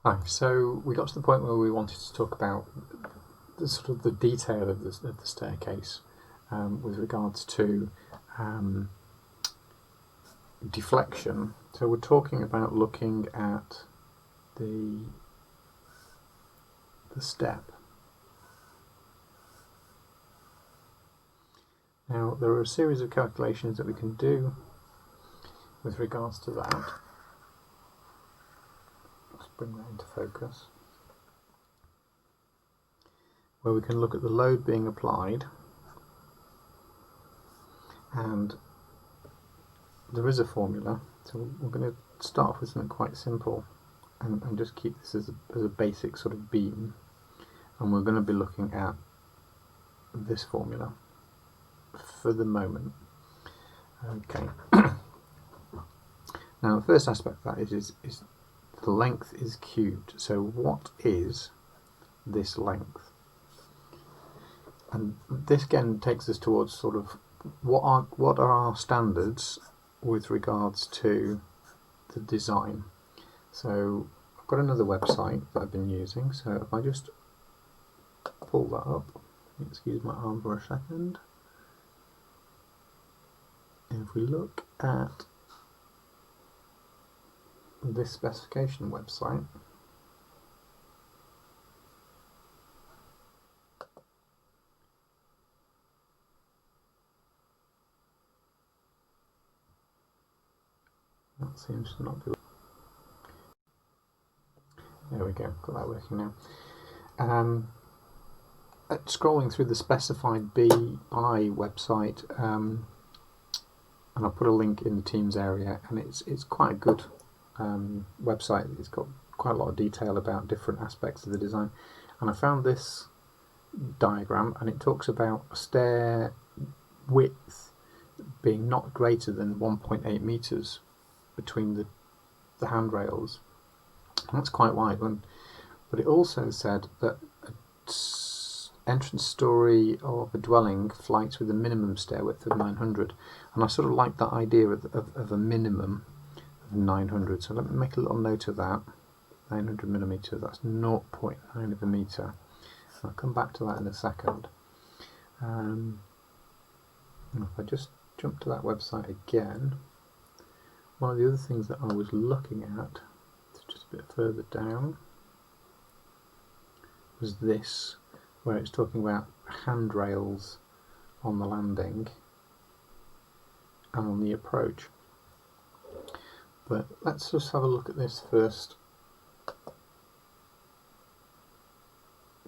Hi, so we got to the point where we wanted to talk about the sort of the detail of the staircase with regards to deflection. So we're talking about looking at the step. Now there are a series of calculations that we can do with regards to that. Let's bring that into focus. Where we can look at the load being applied, and there is a formula. So we're going to start off with something quite simple and just keep this as a basic sort of beam, and we're going to be looking at this formula for the moment. Okay. Now the first aspect of that is the length is cubed. So what is this length? And this again takes us towards sort of what are our standards with regards to the design. So I've got another website that I've been using, so if I just pull that up, excuse my arm for a second, and if we look at this specification website, that seems to not be. There we go, got that working now. Scrolling through the specified by website, and I'll put a link in the Teams area, and it's quite a good website. It's got quite a lot of detail about different aspects of the design, and I found this diagram, and it talks about a stair width being not greater than 1.8 meters between the handrails. And that's quite wide, but it also said that entrance story of a dwelling flights with a minimum stair width of 900, and I sort of like that idea of a minimum of 900. So let me make a little note of that. 900 millimeter, that's 0.9 of a meter. I'll come back to that in a second. If I just jump to that website again, one of the other things that I was looking at, just a bit further down, was this, where it's talking about handrails on the landing and on the approach. But let's just have a look at this first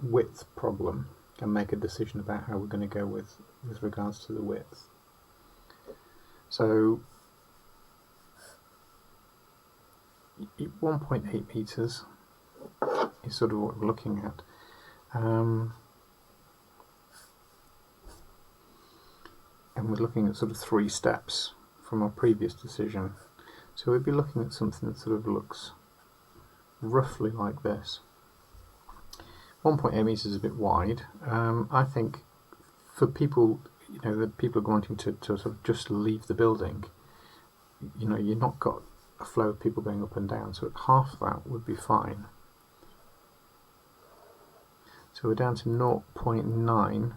width problem and make a decision about how we're going to go with regards to the width. So 1.8 meters is sort of what we're looking at. And we're looking at sort of 3 steps from our previous decision. So we'd be looking at something that sort of looks roughly like this. 1.8 meters is a bit wide. I think for people, the people are wanting to sort of just leave the building, you've not got a flow of people going up and down, so half that would be fine. So we're down to 0.9,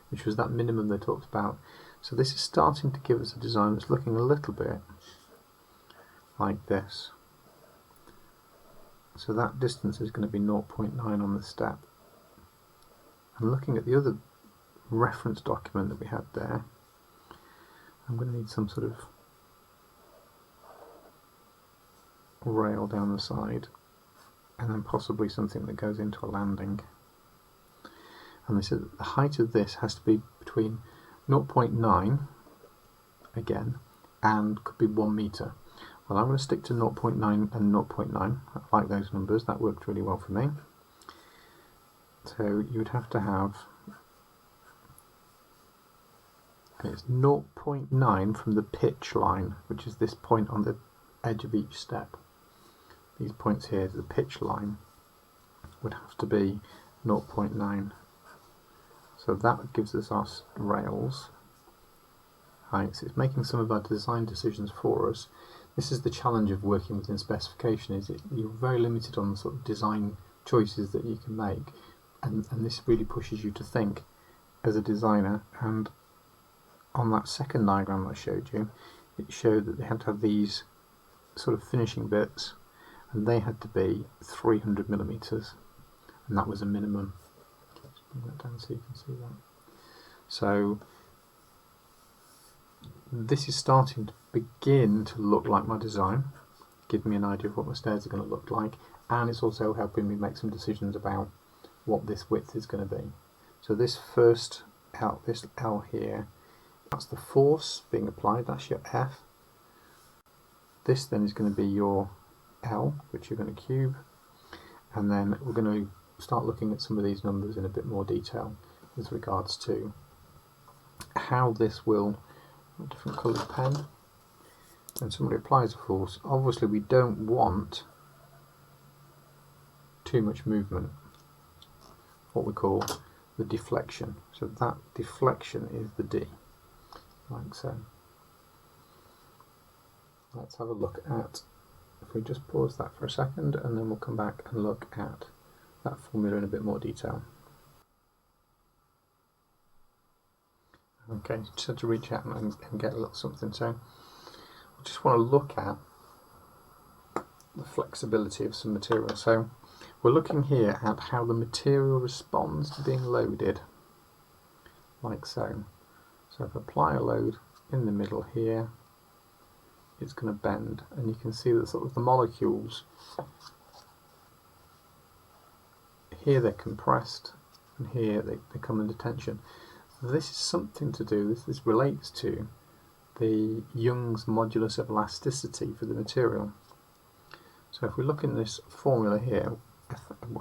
which was that minimum they talked about. So this is starting to give us a design that's looking a little bit like this. So that distance is going to be 0.9 on the step. And looking at the other reference document that we had there, I'm going to need some sort of rail down the side, and then possibly something that goes into a landing. And they said that the height of this has to be between 0.9 again and could be 1 meter. Well, I'm going to stick to 0.9 and 0.9. I like those numbers, that worked really well for me. So you would have to have, it's 0.9 from the pitch line, which is this point on the edge of each step. These points here, the pitch line, would have to be 0.9. So that gives us our rails heights. It's making some of our design decisions for us. this is the challenge of working within specification, is you're very limited on the sort of design choices that you can make, and this really pushes you to think as a designer. And on that second diagram I showed you, it showed that they had to have these sort of finishing bits, and they had to be 300 millimeters, and that was a minimum. Let's bring that down so you can see that. So this is starting to begin to look like my design, give me an idea of what my stairs are going to look like, and it's also helping me make some decisions about what this width is going to be. So this first L, this L here, that's the force being applied, that's your F. This then is going to be your L, which you're going to cube, and then we're going to start looking at some of these numbers in a bit more detail with regards to how this will, a different coloured pen, when somebody applies a force, obviously we don't want too much movement, what we call the deflection. So that deflection is the D, like so. Let's have a look at, if we just pause that for a second, and then we'll come back and look at that formula in a bit more detail. Okay, just had to reach out and get a little something. So I just want to look at the flexibility of some material. So we're looking here at how the material responds to being loaded, like so. So if I apply a load in the middle here, it's going to bend, and you can see that sort of the molecules here, they're compressed, and here they come under tension. This is something to do, this relates to the Young's modulus of elasticity for the material. So if we look in this formula here,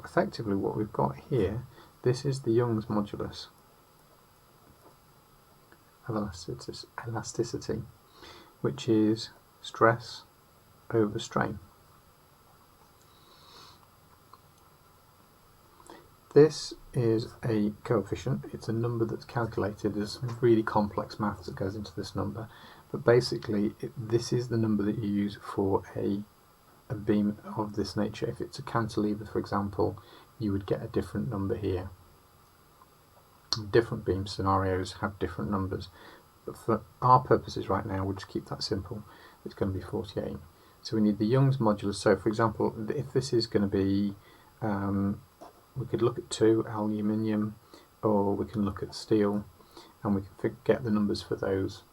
effectively what we've got here, this is the Young's modulus of elasticity, which is stress over strain. This is a coefficient, it's a number that's calculated. There's some really complex maths that goes into this number, but basically this is the number that you use for a beam of this nature. If it's a cantilever, for example, you would get a different number here. Different beam scenarios have different numbers, but for our purposes right now, we'll just keep that simple. It's going to be 48. So we need the Young's modulus. So for example, if this is going to be, we could look at 2, aluminium, or we can look at steel, and we can get the numbers for those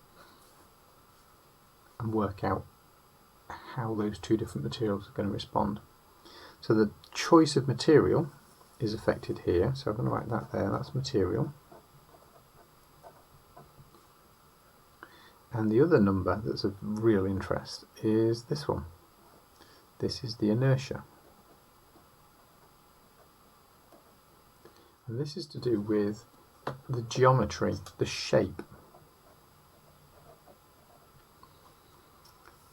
and work out how those two different materials are going to respond. So the choice of material is affected here, so I'm going to write that there, that's material. And the other number that's of real interest is this one. This is the inertia. And this is to do with the geometry, the shape.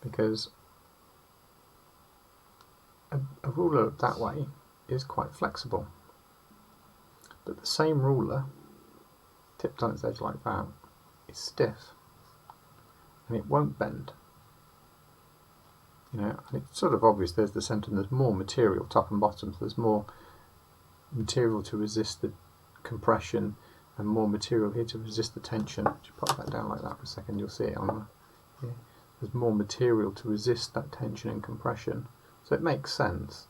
Because a ruler that way is quite flexible, but the same ruler tipped on its edge like that is stiff, and it won't bend. You know, and it's sort of obvious. There's the centre, and there's more material top and bottom, so there's more material to resist the compression and more material here to resist the tension. Just pop that down like that for a second, you'll see it on the here. There's more material to resist that tension and compression, so it makes sense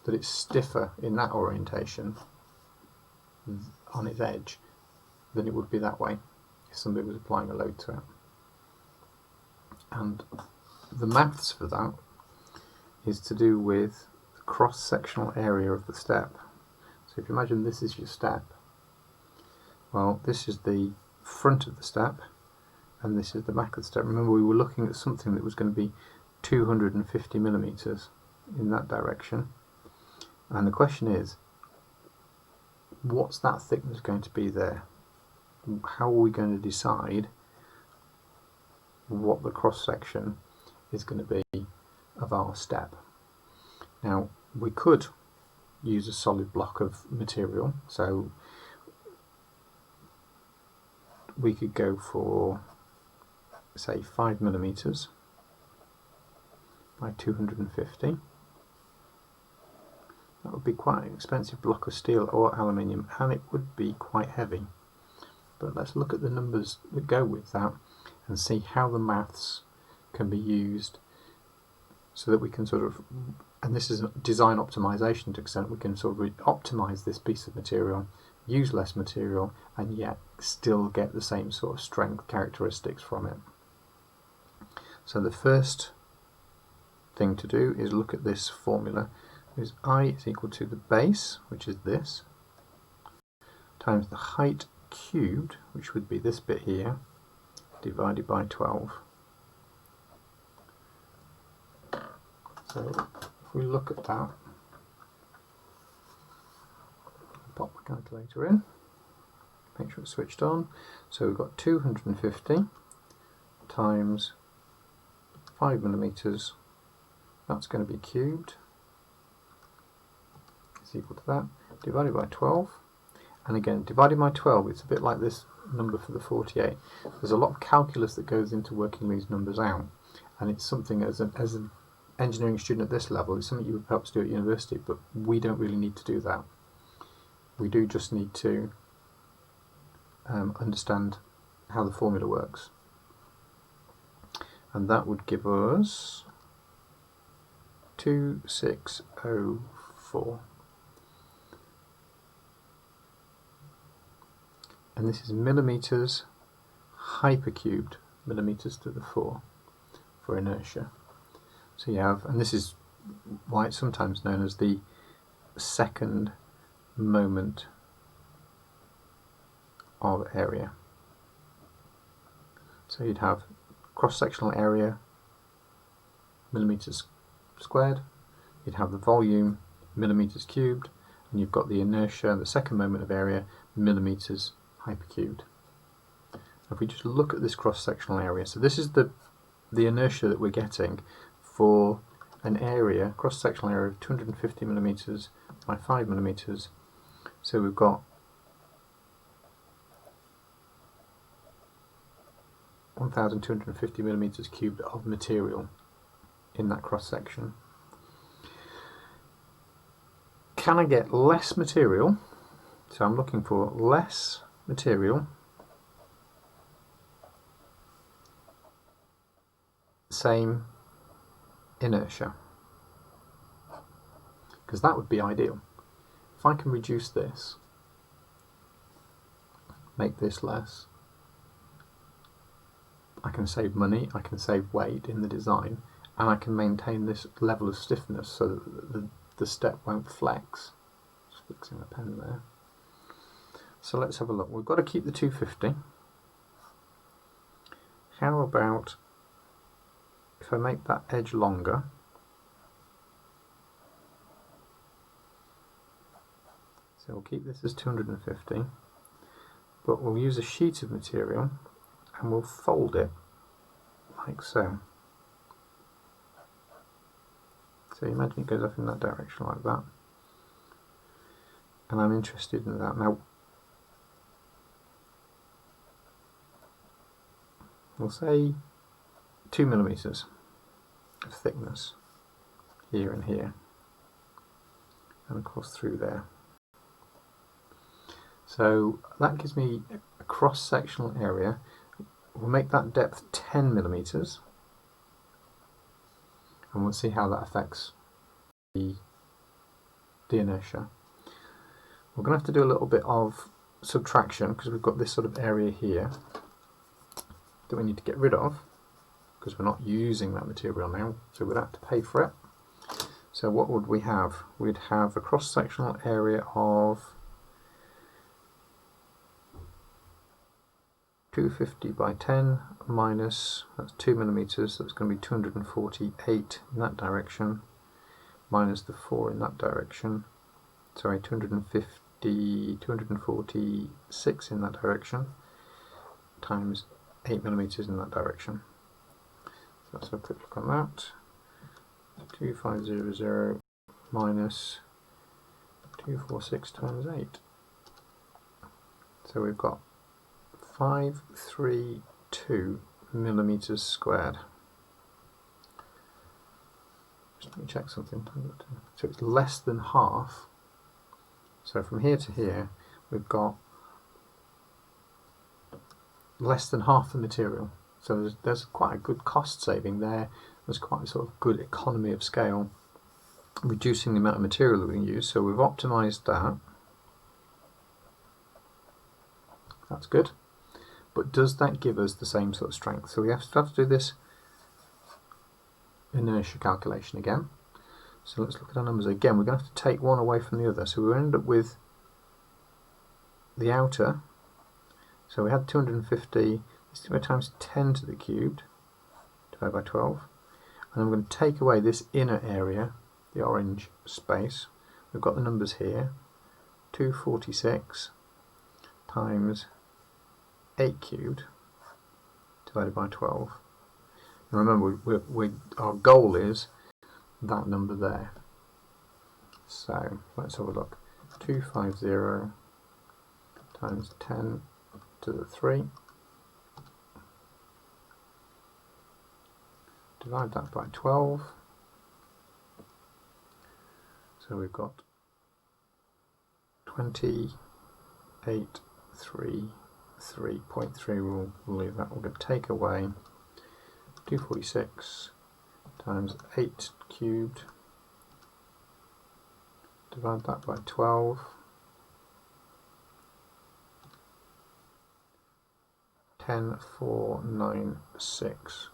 that it's stiffer in that orientation on its edge than it would be that way if somebody was applying a load to it. And the maths for that is to do with the cross-sectional area of the step. So if you imagine this is your step, well, this is the front of the step and this is the back of the step. Remember, we were looking at something that was going to be 250 millimeters in that direction, and the question is, what's that thickness going to be there? How are we going to decide what the cross section is going to be of our step? Now, we could use a solid block of material, so we could go for, say, 5 millimeters, by 250. That would be quite an expensive block of steel or aluminium, and it would be quite heavy. But let's look at the numbers that go with that and see how the maths can be used so that we can sort of, and this is design optimization to an extent, we can sort of optimize this piece of material, use less material, and yet still get the same sort of strength characteristics from it. So the first thing to do is look at this formula. Is I is equal to the base, which is this, times the height cubed, which would be this bit here, divided by 12. So if we look at that, pop the calculator in, make sure it's switched on. So we've got 250 times 5 millimeters, that's going to be cubed, is equal to that, divided by 12. And again, divided by 12, it's a bit like this number for the 48. There's a lot of calculus that goes into working these numbers out, and it's something as an engineering student at this level, it's something you would perhaps do at university, but we don't really need to do that. We do just need to understand how the formula works. And that would give us 2604. And this is millimeters hypercubed, millimeters to the 4 for inertia. So you have, and this is why it's sometimes known as the second moment of area. So you'd have cross-sectional area, millimeters squared, you'd have the volume, millimeters cubed, and you've got the inertia, the second moment of area, millimeters hypercubed. If we just look at this cross-sectional area, so this is the inertia that we're getting for an area, cross-sectional area of 250 millimeters by 5 millimeters. So we've got 1,250 millimeters cubed of material in that cross-section. Can I get less material? So I'm looking for less material, same inertia, because that would be ideal. If I can reduce this, make this less, I can save money, I can save weight in the design, and I can maintain this level of stiffness so that the step won't flex. Just fixing the pen there. So let's have a look. We've got to keep the 250. How about if I make that edge longer? So we'll keep this as 250, but we'll use a sheet of material and we'll fold it like so. So imagine it goes up in that direction like that. And I'm interested in that. Now, we'll say 2 millimeters of thickness here and here, and of course through there. So that gives me a cross-sectional area. We'll make that depth 10 millimeters, and we'll see how that affects the inertia. We're going to have to do a little bit of subtraction because we've got this sort of area here that we need to get rid of because we're not using that material now, so we'd have to pay for it. So what would we have? We'd have a cross-sectional area of 250 by 10 minus, that's 2 millimeters, so it's going to be 248 in that direction, minus the 4 in that direction, sorry, 246 in that direction, times 8 millimeters in that direction. So let's have a quick look on that. 2500 minus 246 times 8. So we've got 532 millimeters squared. Just let me check something. So it's less than half. So from here to here, we've got less than half the material. So there's quite a good cost saving there. There's quite a sort of good economy of scale, reducing the amount of material that we can use. So we've optimized that. That's good. But does that give us the same sort of strength? So we have to do this inertia calculation again. So let's look at our numbers again. We're going to have to take one away from the other. So we end up with the outer. So we had 250 times 10 to the cubed divided by 12. And I'm going to take away this inner area, the orange space. We've got the numbers here. 246 times 8 cubed divided by 12. And remember, our goal is that number there. So let's have a look. 250 times 10 to the 3. Divide that by 12. So we've got 2833.3. We'll leave that. We're going to take away 246 times 8 cubed. Divide that by 12. 10,496.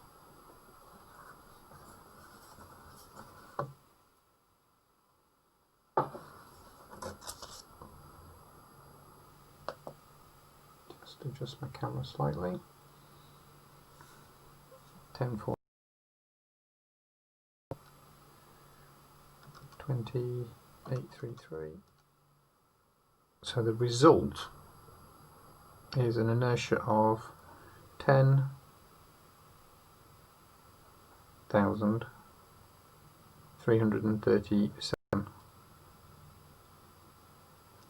Just adjust my camera slightly. 10,4 2833. So the result is an inertia of 10,337.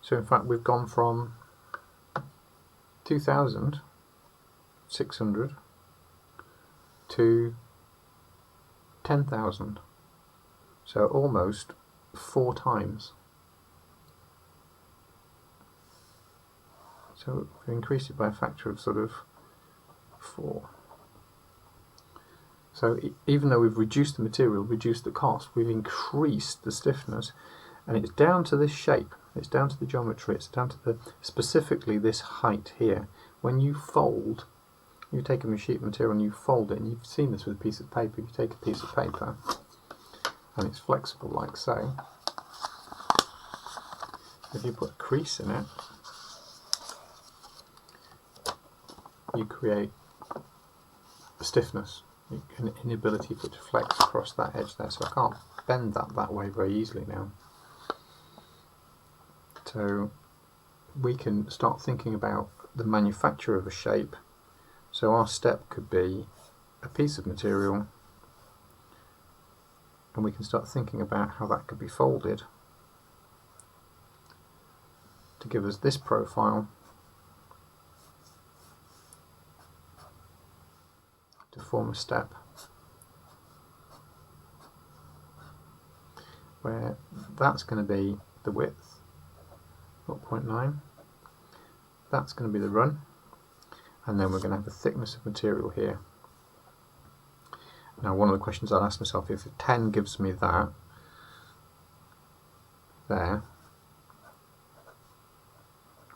So in fact we've gone from 2,600 to 10,000. So almost 4 times. So we've increased it by a factor of sort of 4. So even though we've reduced the material, reduced the cost, we've increased the stiffness, and it's down to this shape, it's down to the geometry, it's down to specifically this height here. When you fold, you take a sheet of material and you fold it, and you've seen this with a piece of paper. You take a piece of paper and it's flexible like so. If you put a crease in it, you create a stiffness, an inability for it to flex across that edge there. So I can't bend that way very easily now. So we can start thinking about the manufacture of a shape. So our step could be a piece of material, and we can start thinking about how that could be folded to give us this profile to form a step where that's going to be the width, 0.9, that's going to be the run, and then we're going to have a thickness of material here. Now one of the questions I'll ask myself, if 10 gives me that there,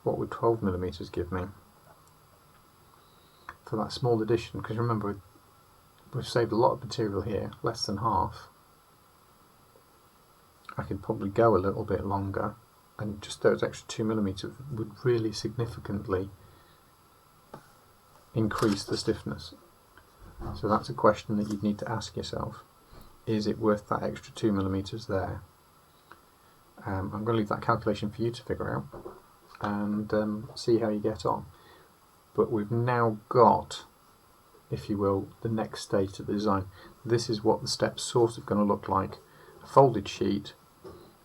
what would 12 millimeters give me for that small addition? Because remember, we've saved a lot of material here, less than half. I could probably go a little bit longer, and just those extra 2 millimeters would really significantly increase the stiffness. So that's a question that you'd need to ask yourself. Is it worth that extra 2 millimeters there? I'm going to leave that calculation for you to figure out and see how you get on. But we've now got, if you will, the next stage of the design. This is what the step's sort of going to look like. A folded sheet,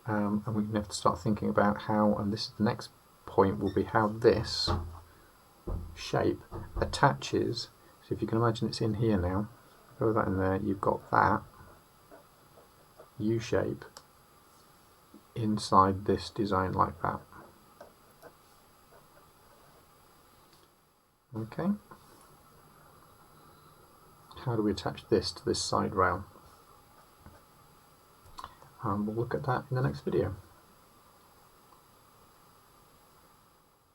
and we're going to have to start thinking about how, and this is the next point, will be how this shape attaches. So if you can imagine, it's in here now. Throw that in there, you've got that. U-shape inside this design like that. Okay. How do we attach this to this side rail? We'll look at that in the next video.